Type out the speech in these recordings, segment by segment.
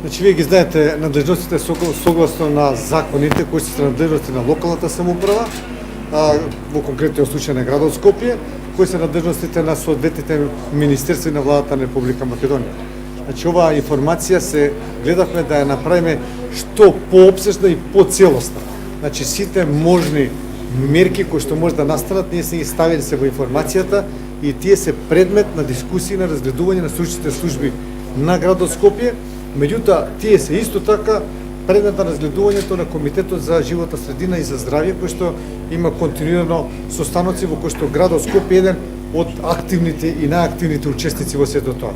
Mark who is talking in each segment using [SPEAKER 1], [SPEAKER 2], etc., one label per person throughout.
[SPEAKER 1] Значи, вие ги знаете надлежностите согласно на законите кои се надлежности на локалната самоуправа, во конкретниот случај на градот Скопје, кои се надлежностите на соодветните министерства на владата на Република Македонија. Значи, оваа информација се гледавме да ја направиме што поопсежна и поцелосна. Значи, сите можни мерки кои што може да настанат, ние се ги ставили се во информацијата и тие се предмет на дискусии, на разгледување на стручните служби на градот Скопје. Меѓутоа, тие се исто така предмет на разгледувањето на Комитетот за животна средина и за здравје, кој што има континуирано состаноци во кој што градот Скопје е еден од активните и најактивните учесници во сето тоа.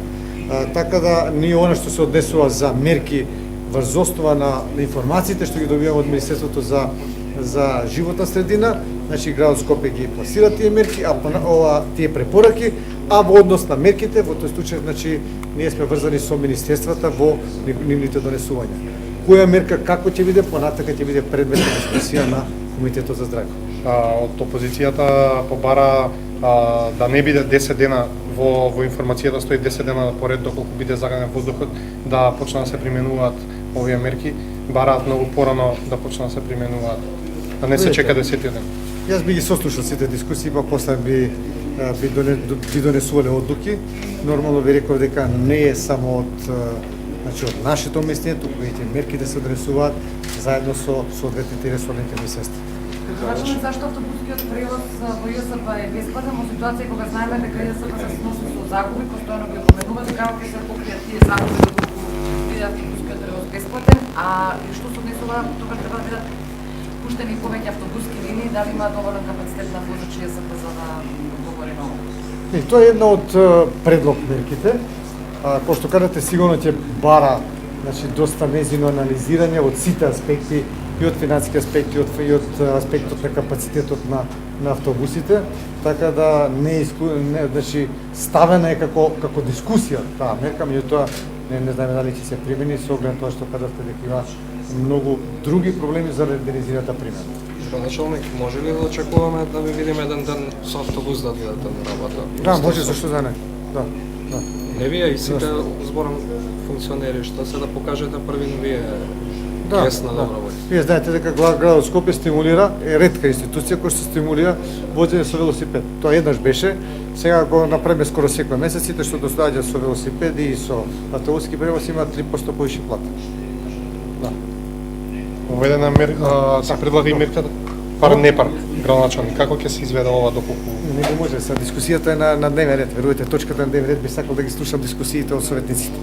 [SPEAKER 1] Така да ние она што се однесува за мерки врз основа на информациите што ги добиваме од Министерството за животна средина, значи градот Скопје ги пласира тие мерки, тие препораки, а во однос на мерките, во тој случај, значи, ние сме врзани со министерствата во нивните донесувања. Која мерка како ќе биде, понатака ќе биде предмет на дискусија на Комитетот за здравје.
[SPEAKER 2] Од опозицијата побара да не биде 10 дена во информацијата стои 10 дена поред доколку биде заганен воздухот да почнат да се применуваат овие мерки, бараат многу порано да почнат да се применуваат. Да не се чека 10 дена.
[SPEAKER 1] Јас би ги сослушал сите дискусии, па после би донесувале одлуки. Нормално би реков дека не е само од нашето обмислење, туку и тие мерки да се донесуваат заедно со соодветните ресорните министерства.
[SPEAKER 3] Важно е зашто автобускиот превоз во ЈСП е бесплатен во ситуација кога знаеме дека ЈСП се сноси со загуби, постојано ги опоменувате како ќе се покријат тие загуби доколку биде автобускиот превоз бесплатен, а што се однесува тука треба да бидат пуштени повеќе автобуски линии, дали има доволен капацитет на возачи ЈСП за да одговори на ова?
[SPEAKER 1] Тоа е една од предлог мерките. Кој што кажете, сигурно ќе бара, значи, доста незино анализирање од сите аспекти, и од финансиски аспекти, и од аспектот на капацитетот на автобусите, така да значи, ставена е како дискусија таа мерка, меѓутоа не знаеме дали ќе се примени со оглед тоа што кажавте дека има многу други проблеми за организираната примена.
[SPEAKER 4] Началник, може ли да очекуваме да ви видиме еден ден со автобус да одидете на работа?
[SPEAKER 1] Да, може, зашто да не. Да.
[SPEAKER 4] Не вие и сите зборам функционери, што се да покажете први вие гест на добра воља.
[SPEAKER 1] Вие знаете дека градот Скопје стимулира, е ретка институција која што стимулира возење со велосипед. Тоа еднаш беше, сега го направиме скоро секој месец, сите што доаѓаат со велосипеди и со автобуски превоз има 3% повише плата. Да.
[SPEAKER 2] Уведена се предлага и мерката пар не пар, градоначалник. Како ќе се изведе ова доколку?
[SPEAKER 1] Не го може, дискусијата е на дневен ред. Верувате, точката на дневен ред би сакал да ги слушам дискусиите од советниците.